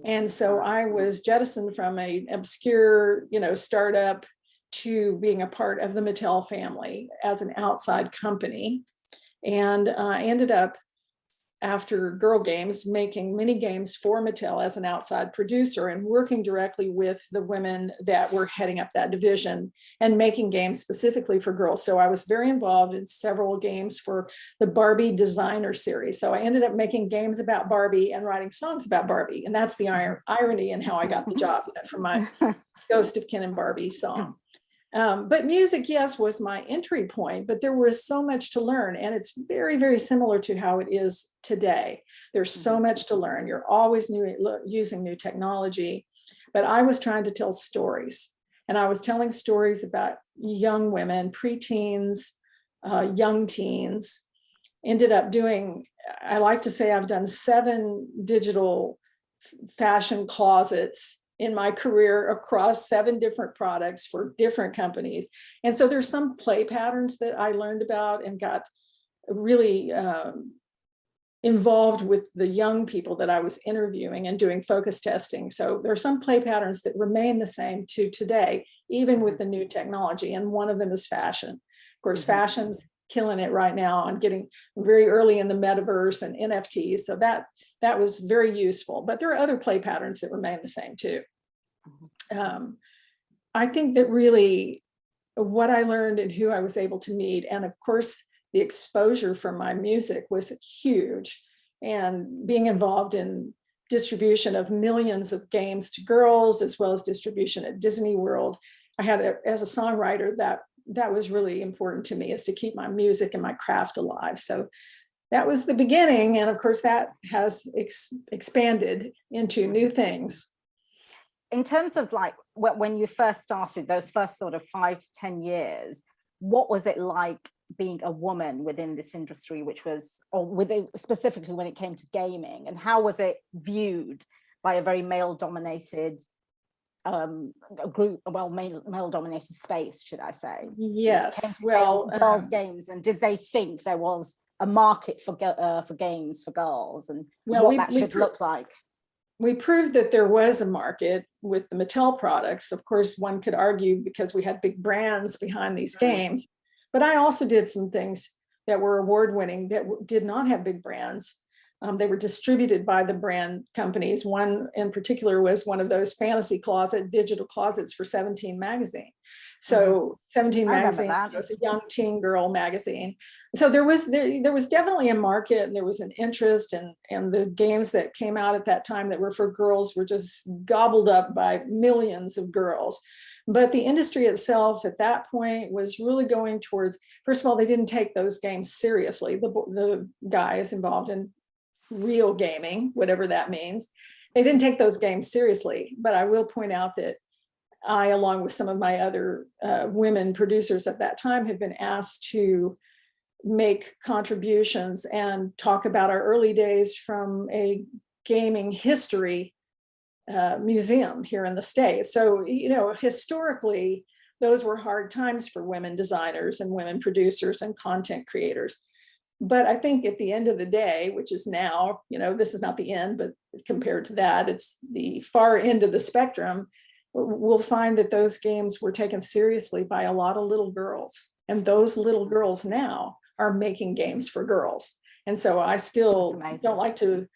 And so I was jettisoned from a obscure, startup to being a part of the Mattel family as an outside company. And I ended up, after Girl Games, making mini games for Mattel as an outside producer and working directly with the women that were heading up that division and making games specifically for girls. So I was very involved in several games for the Barbie designer series. So I ended up making games about Barbie and writing songs about Barbie. And that's the irony in how I got the job, from my Ghost of Ken and Barbie song. But music, yes, was my entry point, but there was so much to learn. And it's very, very similar to how it is today. There's so much to learn. You're always using new technology. But I was trying to tell stories. And I was telling stories about young women, preteens, young teens. Ended up doing, I like to say I've done 7 digital fashion closets in my career across 7 different products for different companies. And so there's some play patterns that I learned about and got really involved with the young people that I was interviewing and doing focus testing. So there are some play patterns that remain the same to today, even with the new technology. And one of them is fashion. Of course, fashion's killing it right now and getting very early in the metaverse and NFTs. So that was very useful, but there are other play patterns that remain the same too. I think that really what I learned and who I was able to meet, and of course, the exposure from my music was huge, and being involved in distribution of millions of games to girls, as well as distribution at Disney World. I had, as a songwriter, that was really important to me, is to keep my music and my craft alive. So that was the beginning. And of course, that has expanded into new things. In terms of like when you first started, those first sort of 5 to 10 years, what was it like being a woman within this industry, which was, or within, specifically when it came to gaming, and how was it viewed by a very male-dominated group, well, male-dominated space, should I say? Yes, well, girls' games, and did they think there was a market for games for girls, and what that should look like? We proved that there was a market with the Mattel products. Of course, one could argue because we had big brands behind these games, but I also did some things that were award-winning that did not have big brands. They were distributed by the brand companies. One in particular was one of those fantasy digital closets for 17 magazine. So 17 magazine was a young teen girl magazine. So there was definitely a market, and there was an interest, and the games that came out at that time that were for girls were just gobbled up by millions of girls. But the industry itself at that point was really going towards, first of all, they didn't take those games seriously. The guys involved in real gaming, whatever that means, they didn't take those games seriously. But I will point out that I, along with some of my other women producers at that time, have been asked to make contributions and talk about our early days from a gaming history museum here in the States. So, historically, those were hard times for women designers and women producers and content creators. But I think at the end of the day, which is now, this is not the end, but compared to that, it's the far end of the spectrum, we'll find that those games were taken seriously by a lot of little girls. And those little girls now are making games for girls. And so I still don't like to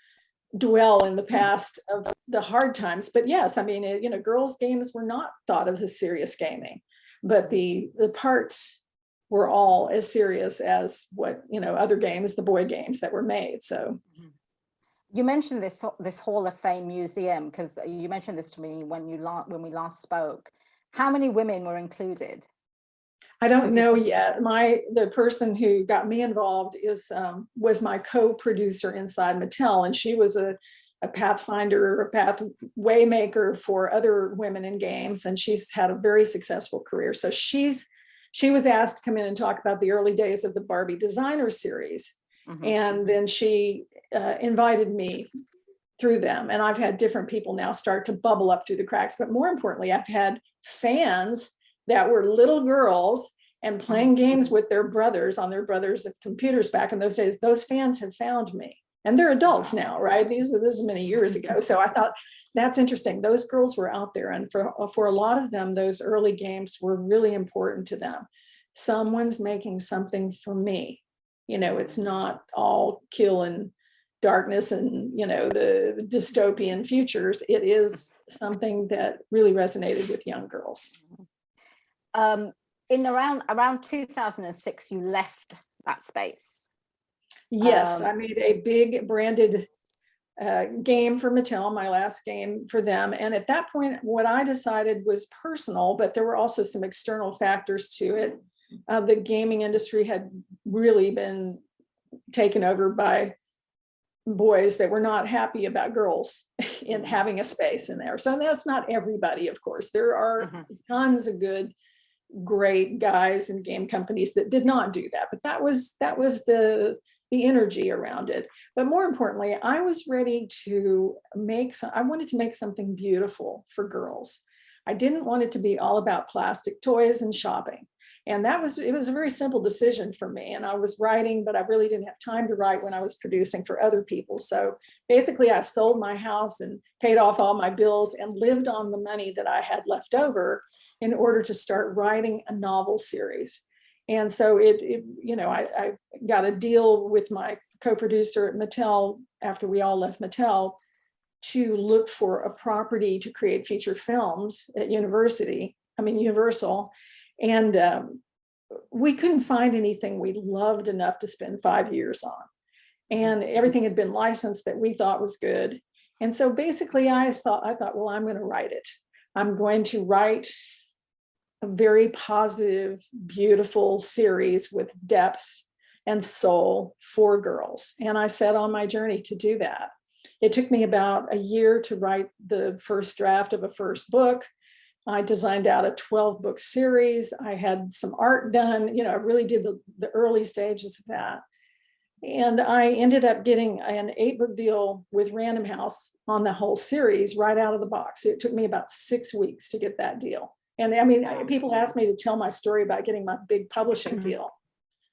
dwell in the past of the hard times, but yes, I mean, girls' games were not thought of as serious gaming, but the parts were all as serious as what, other games, the boy games that were made. So you mentioned this Hall of Fame museum, because you mentioned this to me when we last spoke. How many women were included? I don't know yet. The person who got me involved was my co-producer inside Mattel, and she was a pathfinder, a pathway maker for other women in games, and she's had a very successful career. So she was asked to come in and talk about the early days of the Barbie designer series, and then she invited me through them, and I've had different people now start to bubble up through the cracks. But more importantly, I've had fans that were little girls and playing games with their brothers on their brothers' computers back in those days. Those fans have found me, and they're adults now, right? This is many years ago. So I thought that's interesting. Those girls were out there, and for a lot of them, those early games were really important to them. Someone's making something for me. It's not all kill and darkness and, the dystopian futures. It is something that really resonated with young girls. In around 2006, you left that space. Yes, I made a big branded game for Mattel, my last game for them. And at that point, what I decided was personal, but there were also some external factors to it. The gaming industry had really been taken over by boys that were not happy about girls in having a space in there. So that's not everybody, of course. There are tons of good, great guys and game companies that did not do that, but that was the energy around it. But more importantly, I was ready to I wanted to make something beautiful for girls. I didn't want it to be all about plastic toys and shopping. And it was a very simple decision for me. And I was writing, but I really didn't have time to write when I was producing for other people. So basically I sold my house and paid off all my bills and lived on the money that I had left over in order to start writing a novel series. And so I got a deal with my co-producer at Mattel after we all left Mattel to look for a property to create feature films at Universal. And we couldn't find anything we loved enough to spend 5 years on. And everything had been licensed that we thought was good. And so basically I thought, well, I'm going to write it. I'm going to write a very positive, beautiful series with depth and soul for girls. And I set on my journey to do that. It took me about a year to write the first draft of a first book. I designed out a 12-book series. I had some art done. I really did the early stages of that. And I ended up getting an 8-book deal with Random House on the whole series right out of the box. It took me about 6 weeks to get that deal. And people ask me to tell my story about getting my big publishing deal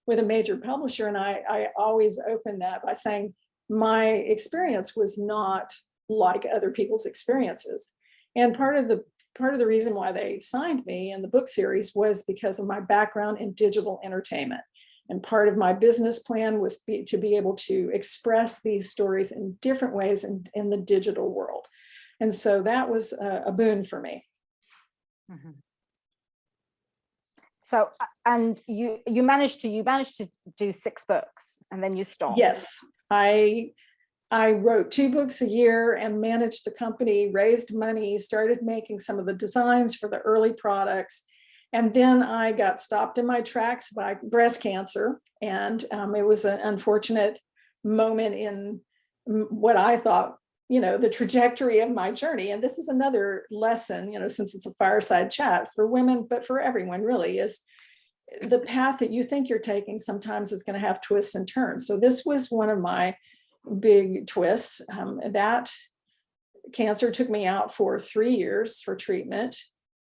with a major publisher. And I always open that by saying my experience was not like other people's experiences. And part of the reason why they signed me in the book series was because of my background in digital entertainment. And part of my business plan was to be able to express these stories in different ways in the digital world. And so that was a boon for me. Mm-hmm. So, and you managed to do 6 books and then you stopped. Yes, I wrote 2 books a year and managed the company, raised money, started making some of the designs for the early products. And then I got stopped in my tracks by breast cancer. And it was an unfortunate moment in what I thought, the trajectory of my journey. And this is another lesson, since it's a fireside chat for women, but for everyone really, is the path that you think you're taking sometimes is going to have twists and turns. So this was one of my big twists. That cancer took me out for 3 years for treatment.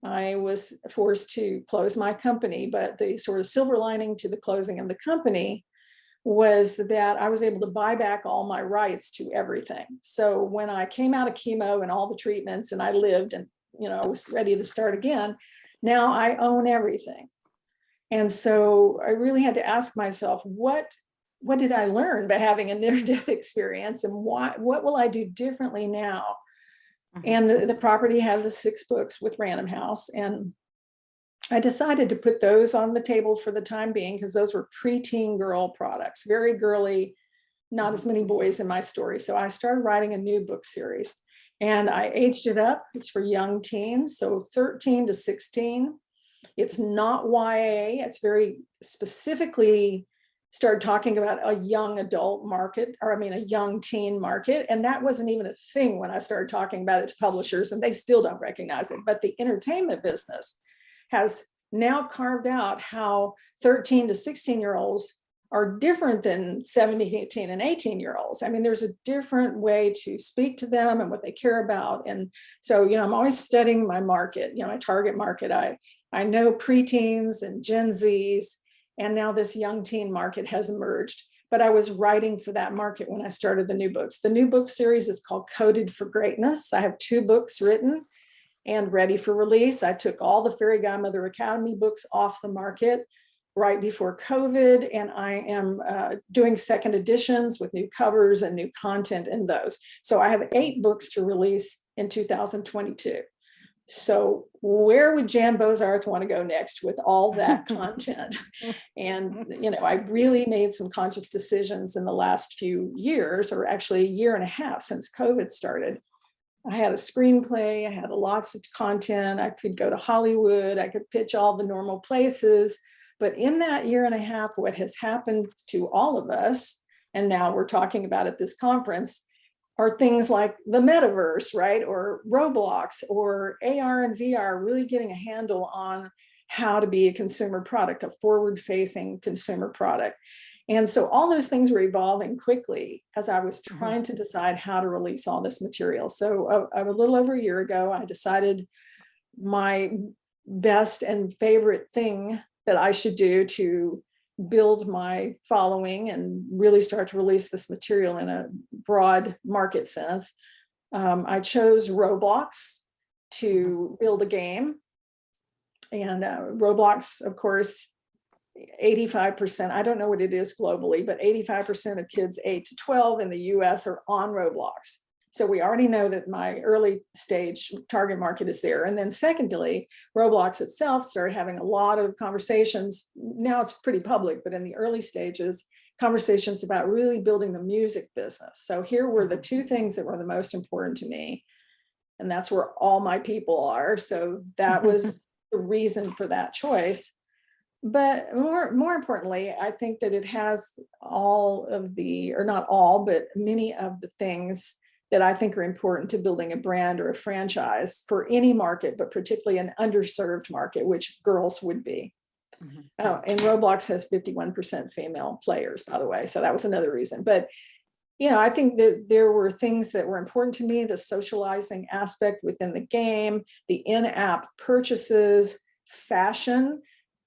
I was forced to close my company, but the sort of silver lining to the closing of the company was that I was able to buy back all my rights to everything. So when I came out of chemo and all the treatments and I lived and, I was ready to start again, now I own everything. And so I really had to ask myself, what did I learn by having a near-death experience, and what will I do differently now? And the property had the 6 books with Random House, and I decided to put those on the table for the time being because those were preteen girl products, very girly, not as many boys in my story. So I started writing a new book series and I aged it up. It's for young teens, so 13 to 16. It's not YA. It's very specifically started talking about a young adult market, a young teen market. And that wasn't even a thing when I started talking about it to publishers, and they still don't recognize it. But the entertainment business has now carved out how 13 to 16-year-olds are different than 17, 18, and 18-year-olds. There's a different way to speak to them and what they care about. And so, I'm always studying my market, my target market. I know preteens and Gen Zs, and now this young teen market has emerged. but I was writing for that market when I started the new books. The new book series is called Coded for Greatness. I have 2 books written and ready for release. I took all the Fairy Godmother Academy books off the market right before COVID, and I am doing second editions with new covers and new content in those. So I have 8 books to release in 2022. So where would Jan Bozarth want to go next with all that content? And, I really made some conscious decisions in the last few years, or actually a year and a half since COVID started. I had a screenplay, I had lots of content, I could go to Hollywood, I could pitch all the normal places. But in that year and a half, what has happened to all of us, and now we're talking about at this conference, are things like the metaverse, right? Or Roblox or AR and VR, really getting a handle on how to be a consumer product, a forward-facing consumer product. And so all those things were evolving quickly as I was trying to decide how to release all this material. So a little over a year ago, I decided my best and favorite thing that I should do to build my following and really start to release this material in a broad market sense. I chose Roblox to build a game. And Roblox, of course, 85%, I don't know what it is globally, but 85% of kids 8 to 12 in the US are on Roblox. So we already know that my early stage target market is there. And then secondly, Roblox itself started having a lot of conversations. Now it's pretty public, but in the early stages, conversations about really building the music business. So here were the 2 things that were the most important to me. And that's where all my people are. So that was the reason for that choice. But more importantly, I think that it has all of the, or not all, but many of the things that I think are important to building a brand or a franchise for any market, but particularly an underserved market, which girls would be. Oh, and Roblox has 51% female players, by the way. So that was another reason. But, I think that there were things that were important to me, the socializing aspect within the game, the in-app purchases, fashion.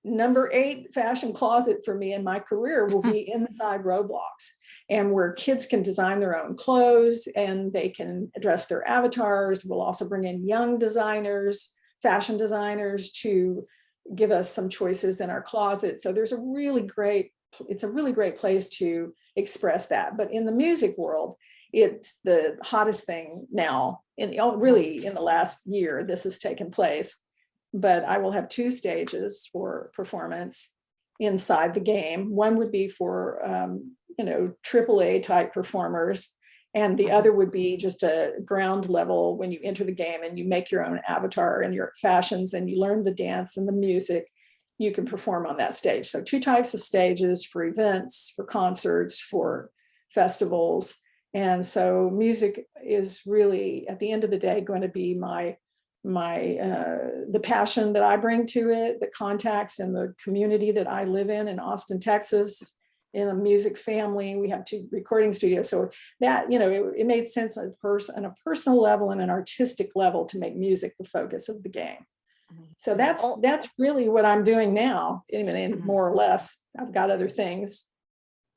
Number 8 fashion closet for me in my career will be inside Roblox, and where kids can design their own clothes and they can dress their avatars. We'll also bring in young designers, fashion designers, to give us some choices in our closet. So it's a really great place to express that. But in the music world, it's the hottest thing now, really in the last year, this has taken place. But I will have 2 stages for performance inside the game. One would be for, AAA type performers. And the other would be just a ground level when you enter the game and you make your own avatar and your fashions and you learn the dance and the music, you can perform on that stage. So 2 types of stages for events, for concerts, for festivals. And so music is really, at the end of the day, going to be the passion that I bring to it, the contacts and the community that I live in Austin, Texas, in a music family. We have 2 recording studios. So that, it made sense on a personal level and an artistic level to make music the focus of the game. So that's really what I'm doing now, and more or less. I've got other things.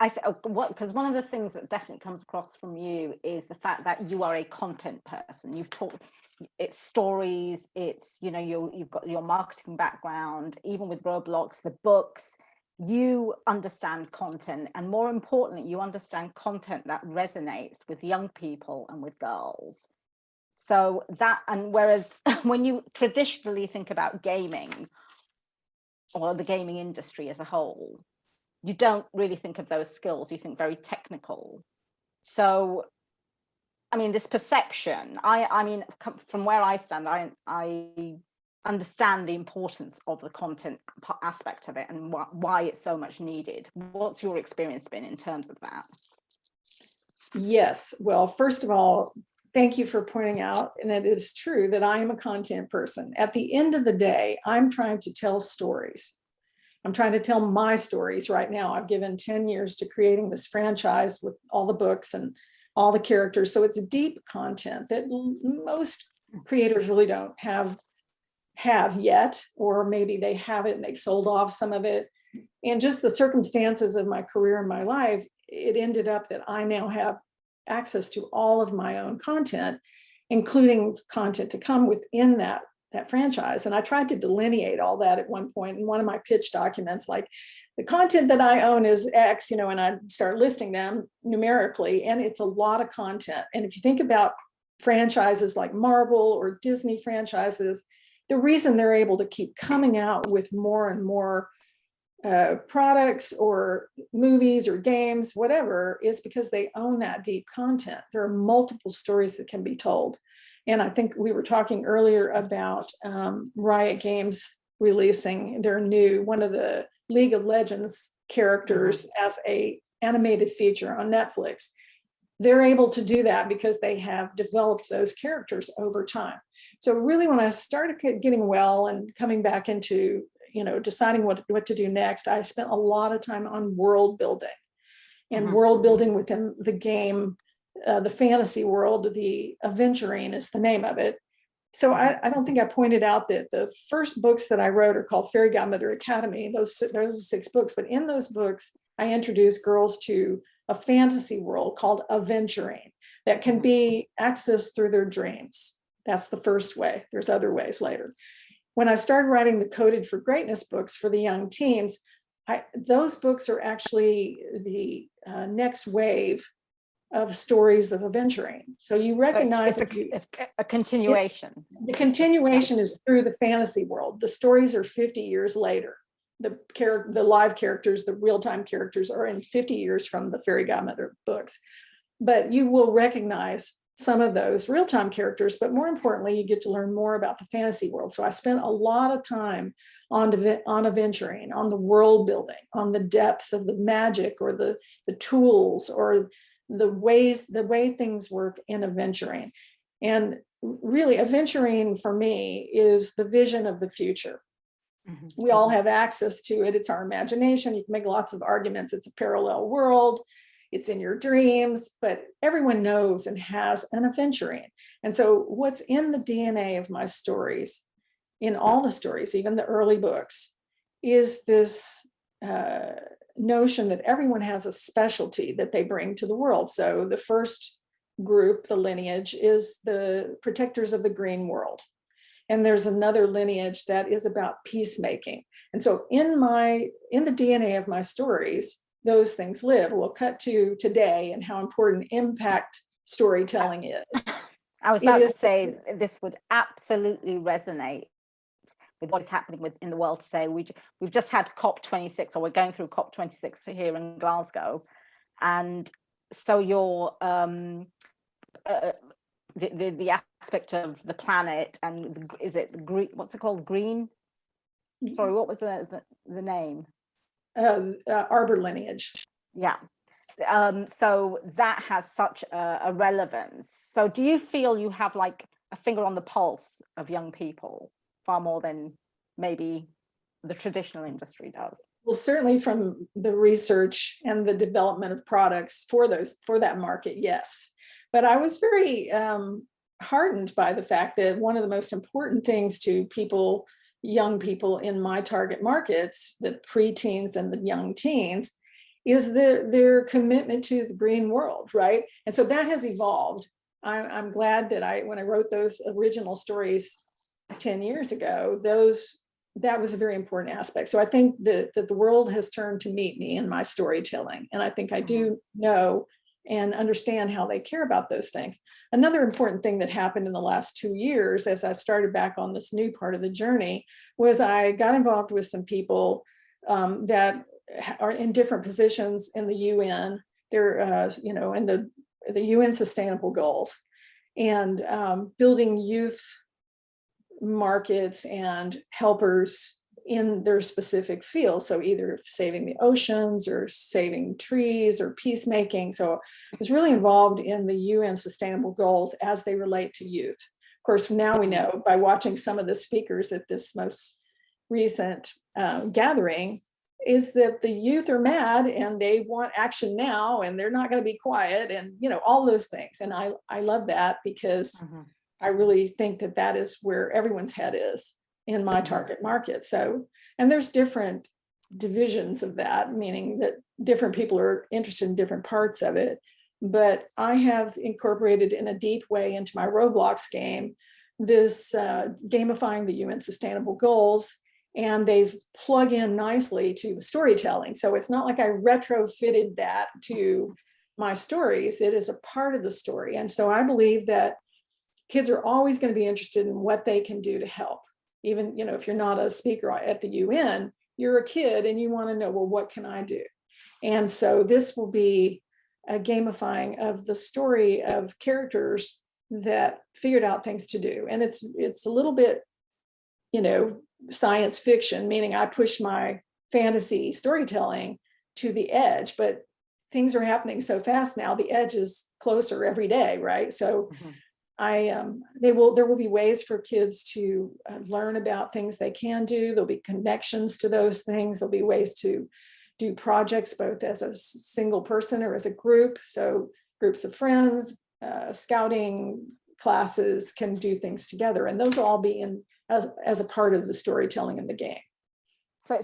Because one of the things that definitely comes across from you is the fact that you are a content person. You've talked, it's stories, it's, you've got your marketing background, even with Roblox, the books, you understand content, and more importantly, you understand content that resonates with young people and with girls. So that, and whereas when you traditionally think about gaming or the gaming industry as a whole, you don't really think of those skills, you think very technical. So this perception, from where I stand, I understand the importance of the content aspect of it and why it's so much needed. What's your experience been in terms of that? Yes. Well, first of all, thank you for pointing out, and it is true that I am a content person. At the end of the day, I'm trying to tell stories. I'm trying to tell my stories right now. I've given 10 years to creating this franchise with all the books and all the characters. So it's deep content that most creators really don't have yet, or maybe they have it and they've sold off some of it. And just the circumstances of my career and my life, it ended up that I now have access to all of my own content, including content to come within that franchise. And I tried to delineate all that at one point in one of my pitch documents, like the content that I own is X, and I start listing them numerically, and it's a lot of content. And if you think about franchises like Marvel or Disney franchises, the reason they're able to keep coming out with more and more products or movies or games, whatever, is because they own that deep content. There are multiple stories that can be told. And I think we were talking earlier about Riot Games releasing their one of the League of Legends characters as a animated feature on Netflix. They're able to do that because they have developed those characters over time. So really, when I started getting well and coming back into, deciding what to do next, I spent a lot of time on world building and world building within the game, the fantasy world. The Aventurine is the name of it. So I don't think I pointed out that the first books that I wrote are called Fairy Godmother Academy. Those are 6 books, but in those books, I introduced girls to a fantasy world called Aventurine that can be accessed through their dreams. That's the first way. There's other ways later. When I started writing the Coded for Greatness books for the young teens, those books are actually the next wave of stories of Aventurine. So you recognize it's a continuation. The continuation is through the fantasy world. The stories are 50 years later. The live characters, the real-time characters, are in 50 years from the Fairy Godmother books. But you will recognize some of those real-time characters, but more importantly, you get to learn more about the fantasy world. So I spent a lot of time on Aventurine, on the world building, on the depth of the magic or the tools or the way things work in Aventurine. And really, Aventurine for me is the vision of the future. We all have access to it. It's our imagination. You can make lots of arguments. It's a parallel world. It's in your dreams, but everyone knows and has an Aventurine. And so what's in the DNA of my stories, in all the stories, even the early books, is this notion that everyone has a specialty that they bring to the world. So the first group, the lineage, is the protectors of the green world. And there's another lineage that is about peacemaking. And so in the DNA of my stories, those things live. We'll cut to today and how important impact storytelling is. I was about to say this would absolutely resonate with what is happening in the world today. We've just had COP26, or we're going through COP26 here in Glasgow, and so your the aspect of the planet, and is it green? What's it called? Green? Sorry, what was the name? Arbor lineage. Yeah. So that has such a relevance. So do you feel you have like a finger on the pulse of young people far more than maybe the traditional industry does? Well, certainly from the research and the development of products for that market, yes. But I was very heartened by the fact that one of the most important things to young people in my target markets, the preteens and the young teens, is their commitment to the green world, right? And so that has evolved. I'm glad that when I wrote those original stories 10 years ago, that was a very important aspect. So I think that the world has turned to meet me in my storytelling. And I think I do know and understand how they care about those things. Another important thing that happened in the last 2 years, as I started back on this new part of the journey, was I got involved with some people that are in different positions in the UN. They're, in the UN Sustainable Goals, and building youth markets and helpers in their specific field. So either saving the oceans or saving trees or peacemaking. So I was really involved in the UN Sustainable Goals as they relate to youth. Of course, now we know by watching some of the speakers at this most recent gathering is that the youth are mad and they want action now and they're not going to be quiet and, all those things. And I love that because I really think that is where everyone's head is in my target market. So, and there's different divisions of that, meaning that different people are interested in different parts of it. But I have incorporated in a deep way into my Roblox game this gamifying the UN Sustainable Goals, and they've plugged in nicely to the storytelling. So it's not like I retrofitted that to my stories. It is a part of the story. And so I believe that kids are always going to be interested in what they can do to help. Even, if you're not a speaker at the UN, you're a kid and you want to know, well, what can I do? And so this will be a gamifying of the story of characters that figured out things to do. And it's a little bit, science fiction, meaning I push my fantasy storytelling to the edge, but things are happening so fast now, the edge is closer every day, right? So there will be ways for kids to learn about things they can do. There'll be connections to those things. There'll be ways to do projects both as a single person or as a group. So groups of friends, scouting classes can do things together, and those will all be in as a part of the storytelling in the game. So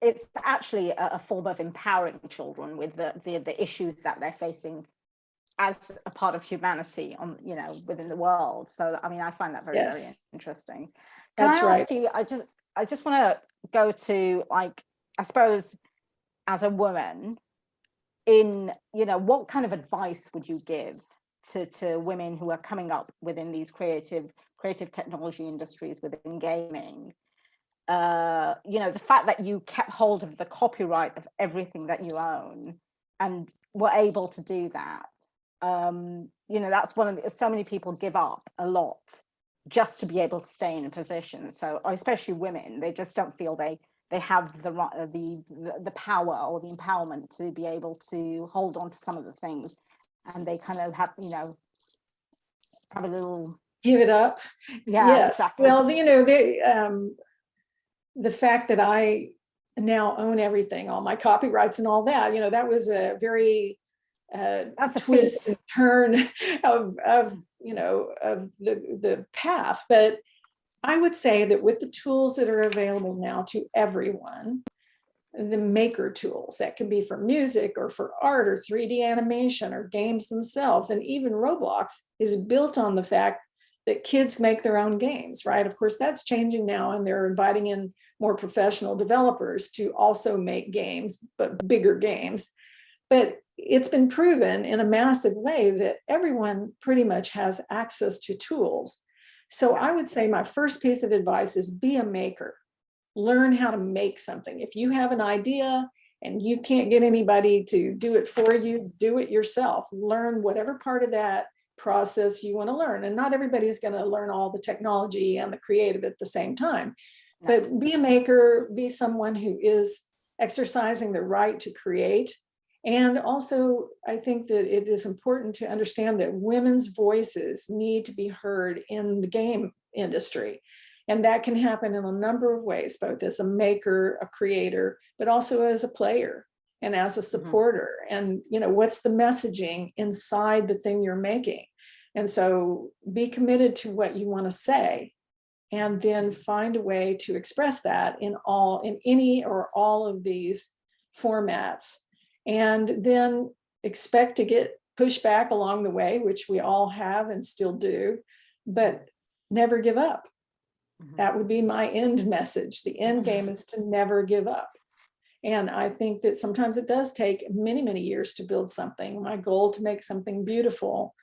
it's actually a form of empowering children with the issues that they're facing as a part of humanity within the world. So I find that very, very interesting. Can I ask you, I just want to go to, I suppose, as a woman, what kind of advice would you give to women who are coming up within these creative technology industries within gaming? The fact that you kept hold of the copyright of everything that you own and were able to do that. That's one of so many people give up a lot just to be able to stay in a position. So especially women, they just don't feel they have the power or the empowerment to be able to hold on to some of the things, and they kind of have have a little give it up. Yes. Exactly. Well, the fact that I now own everything, all my copyrights and all that, that was a very that's a twist and turn of the path. But I would say that with the tools that are available now to everyone, the maker tools that can be for music or for art or 3D animation or games themselves, and even Roblox is built on the fact that kids make their own games, right? Of course, that's changing now, and they're inviting in more professional developers to also make games, but bigger games. But it's been proven in a massive way that everyone pretty much has access to tools. So I would say my first piece of advice is be a maker. Learn how to make something. If you have an idea and you can't get anybody to do it for you, do it yourself. Learn whatever part of that process you want to learn. And not everybody is going to learn all the technology and the creative at the same time. But be a maker, be someone who is exercising the right to create. And also, I think that it is important to understand that women's voices need to be heard in the game industry. And that can happen in a number of ways, both as a maker, a creator, but also as a player and as a supporter. And, what's the messaging inside the thing you're making? And so be committed to what you want to say, and then find a way to express that in any or all of these formats. And then expect to get pushback along the way, which we all have and still do, but never give up. That would be my end message. The end game is to never give up. And I think that sometimes it does take many, many years to build something. My goal to make something beautiful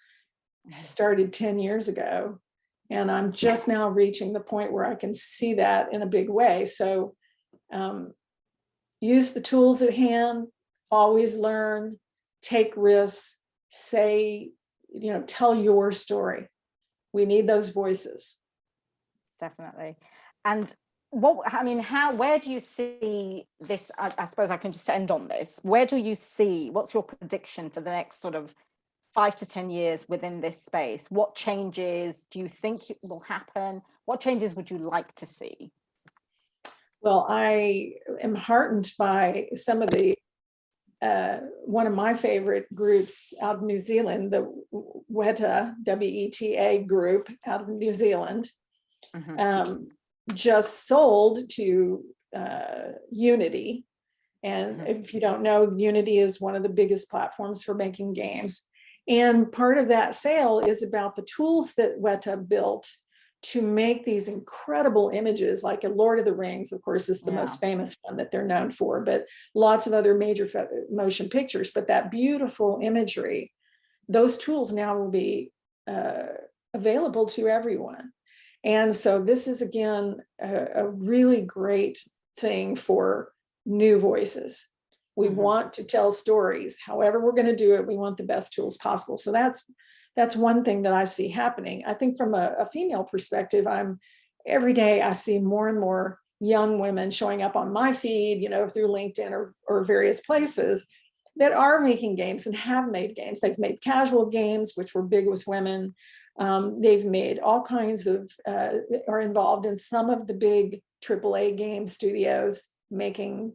started 10 years ago. And I'm just now reaching the point where I can see that in a big way. So use the tools at hand, always learn, take risks, tell your story. We need those voices. Definitely. And where do you see this? I suppose I can just end on this. What's your prediction for the next sort of 5 to 10 years within this space? What changes do you think will happen? What changes would you like to see? Well, I am heartened by some of the one of my favorite groups out of New Zealand, the WETA, WETA group out of New Zealand, just sold to Unity, And if you don't know, Unity is one of the biggest platforms for making games. And part of that sale is about the tools that Weta built to make these incredible images, like a Lord of the Rings, of course, is the most famous one that they're known for, but lots of other major motion pictures. But that beautiful imagery, those tools now will be available to everyone. And so this is, again, a really great thing for new voices. We want to tell stories. However we're going to do it, we want the best tools possible. So that's one thing that I see happening. I think from a female perspective, every day I see more and more young women showing up on my feed, through LinkedIn or various places that are making games and have made games. They've made casual games, which were big with women. They've made all kinds of, are involved in some of the big AAA game studios making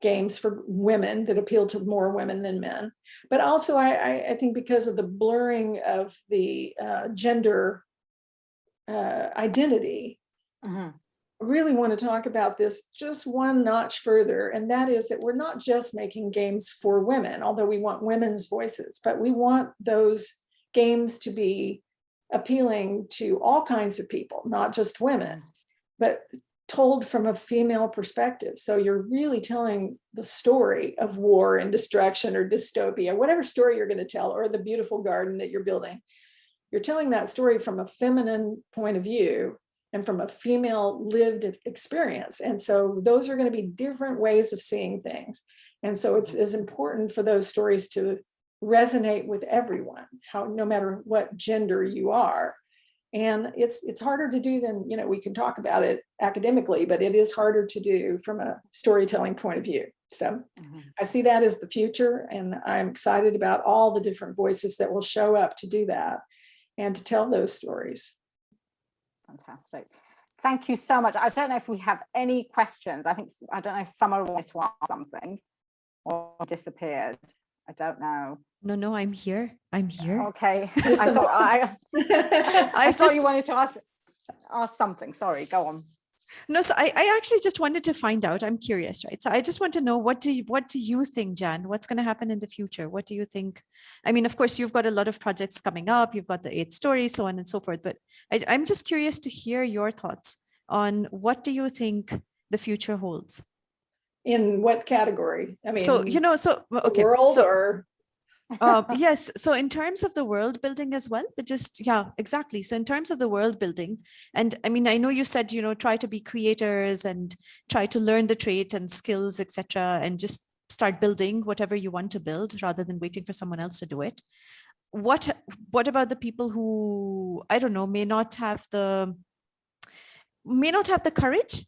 games for women that appeal to more women than men. But also I think because of the blurring of the gender identity, I really want to talk about this just one notch further. And that is that we're not just making games for women, although we want women's voices, but we want those games to be appealing to all kinds of people, not just women, but told from a female perspective. So you're really telling the story of war and destruction or dystopia, whatever story you're going to tell, or the beautiful garden that you're building. You're telling that story from a feminine point of view and from a female lived experience. And so those are going to be different ways of seeing things. And so it's as important for those stories to resonate with everyone, no matter what gender you are. And it's harder to do than, we can talk about it academically, but it is harder to do from a storytelling point of view. So I see that as the future, and I'm excited about all the different voices that will show up to do that and to tell those stories. Fantastic. Thank you so much. I don't know if we have any questions. I don't know if Summer wanted to ask something or disappeared. I don't know. No, I'm here. Okay. I thought you wanted to ask something. Sorry, go on. No, so I actually just wanted to find out. I'm curious, right? So I just want to know, what do you think, Jan? What's going to happen in the future? What do you think? I mean, of course, you've got a lot of projects coming up. You've got the 8 stories, so on and so forth. But I'm just curious to hear your thoughts on what do you think the future holds? In what category? I mean, okay. World or yes. So in terms of the world building as well, but exactly. So in terms of the world building, and I mean, I know you said, try to be creators and try to learn the trait and skills, etc., and just start building whatever you want to build rather than waiting for someone else to do it. What about the people who, I don't know, may not have the courage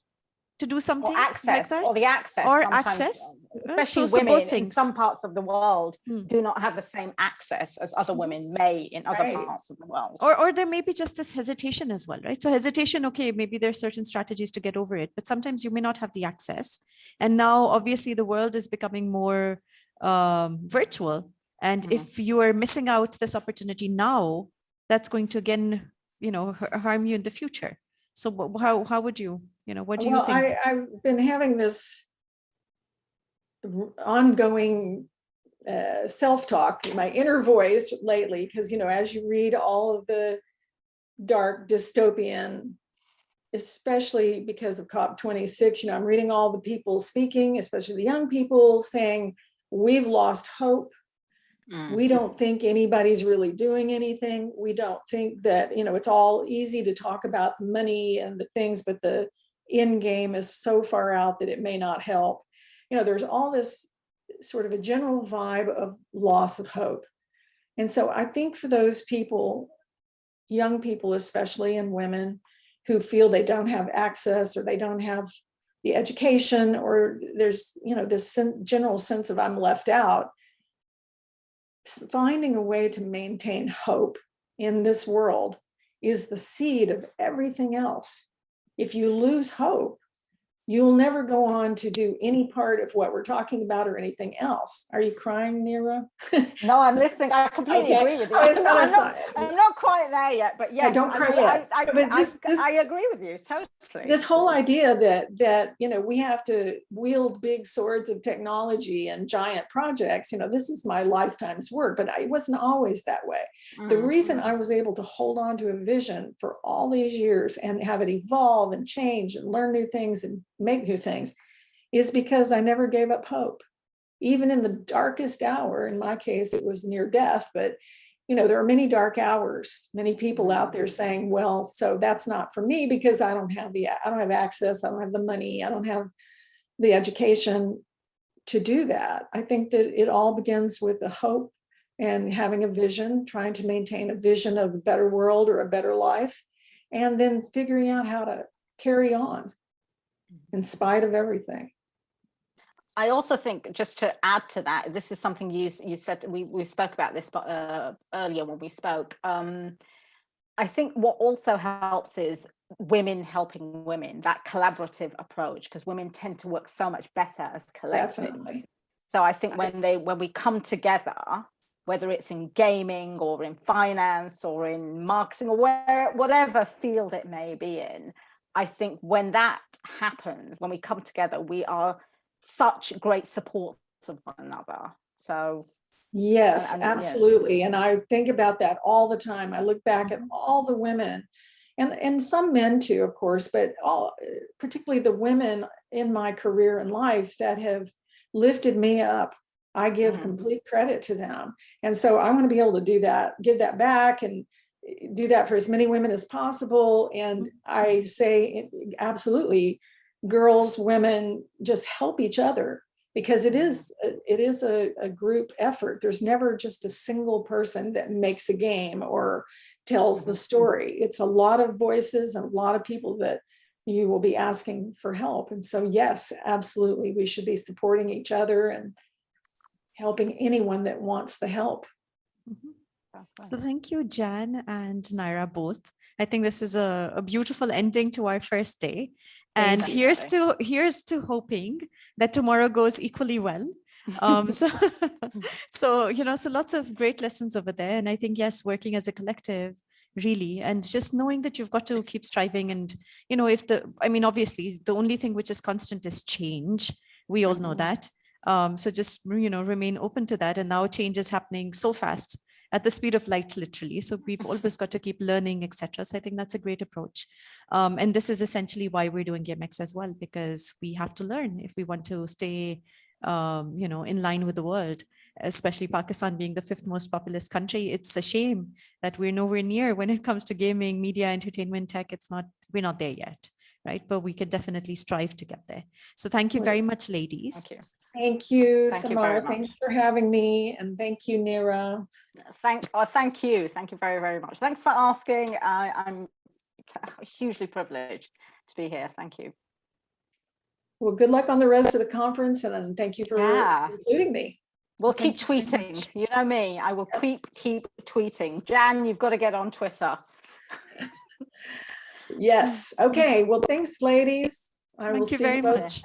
to do something or access, like that, or the access, or access, especially so women both things. In some parts of the world do not have the same access as other women may in other parts of the world. Or there may be just this hesitation as well, right? So hesitation, okay, maybe there's certain strategies to get over it, but sometimes you may not have the access. And now obviously the world is becoming more virtual. And if you are missing out this opportunity now, that's going to again, harm you in the future. So how would you, what do you think? I've been having this ongoing self-talk, my inner voice lately, because, as you read all of the dark dystopian, especially because of COP26, I'm reading all the people speaking, especially the young people, saying, we've lost hope. We don't think anybody's really doing anything. We don't think that, it's all easy to talk about the money and the things, but the end game is so far out that it may not help. There's all this sort of a general vibe of loss of hope. And so I think for those people, young people especially, and women who feel they don't have access or they don't have the education, or there's, this general sense of I'm left out, finding a way to maintain hope in this world is the seed of everything else. If you lose hope, you'll never go on to do any part of what we're talking about or anything else. Are you crying, Nyra? No, I'm listening. I completely agree with you. I'm not quite there yet, but yes, don't cry yet. I agree with you totally. This whole idea that we have to wield big swords of technology and giant projects, this is my lifetime's work, but it wasn't always that way. The reason I was able to hold on to a vision for all these years and have it evolve and change and learn new things and make new things is because I never gave up hope. Even in the darkest hour, in my case, it was near death, but there are many dark hours, many people out there saying, well, so that's not for me because I don't have access, I don't have the money, I don't have the education to do that. I think that it all begins with the hope and having a vision, trying to maintain a vision of a better world or a better life, and then figuring out how to carry on in spite of everything. I also think, just to add to that, this is something you said, we spoke about this earlier when we spoke. I think what also helps is women helping women, that collaborative approach, because women tend to work so much better as collectives. Definitely. So I think when we come together, whether it's in gaming or in finance or in marketing or whatever field it may be in, I think when that happens, when we come together, we are such great supports of one another. So yes, absolutely. Yeah. And I think about that all the time. I look back at all the women and some men too, of course, but particularly the women in my career and life that have lifted me up. I give complete credit to them. And so I want to be able to do that, give that back and do that for as many women as possible. And I say, absolutely, girls, women, just help each other, because it is a group effort. There's never just a single person that makes a game or tells the story. It's a lot of voices and a lot of people that you will be asking for help. And so, yes, absolutely, we should be supporting each other and helping anyone that wants the help. So thank you, Jan and Nyra, both. I think this is a beautiful ending to our first day. And here's to hoping that tomorrow goes equally well. So lots of great lessons over there. And I think, yes, working as a collective, really, and just knowing that you've got to keep striving. And, obviously, the only thing which is constant is change. We all know that. So just, remain open to that. And now change is happening so fast, at the speed of light, literally. So we've always got to keep learning, etc. So I think that's a great approach. And this is essentially why we're doing GameX as well, because we have to learn if we want to stay, in line with the world, especially Pakistan being the 5th most populous country. It's a shame that we're nowhere near when it comes to gaming, media, entertainment, tech. We're not there yet, right? But we could definitely strive to get there. So thank you very much, ladies. Thank you, Samara. Thanks for having me. And thank you, Nyra. Thank you. Thank you very, very much. Thanks for asking. I'm hugely privileged to be here. Thank you. Well, good luck on the rest of the conference. And thank you for including me. We'll keep tweeting. You know me. I will keep tweeting. Jan, you've got to get on Twitter. Yes. Okay. Well, thanks, ladies. Thank you very much.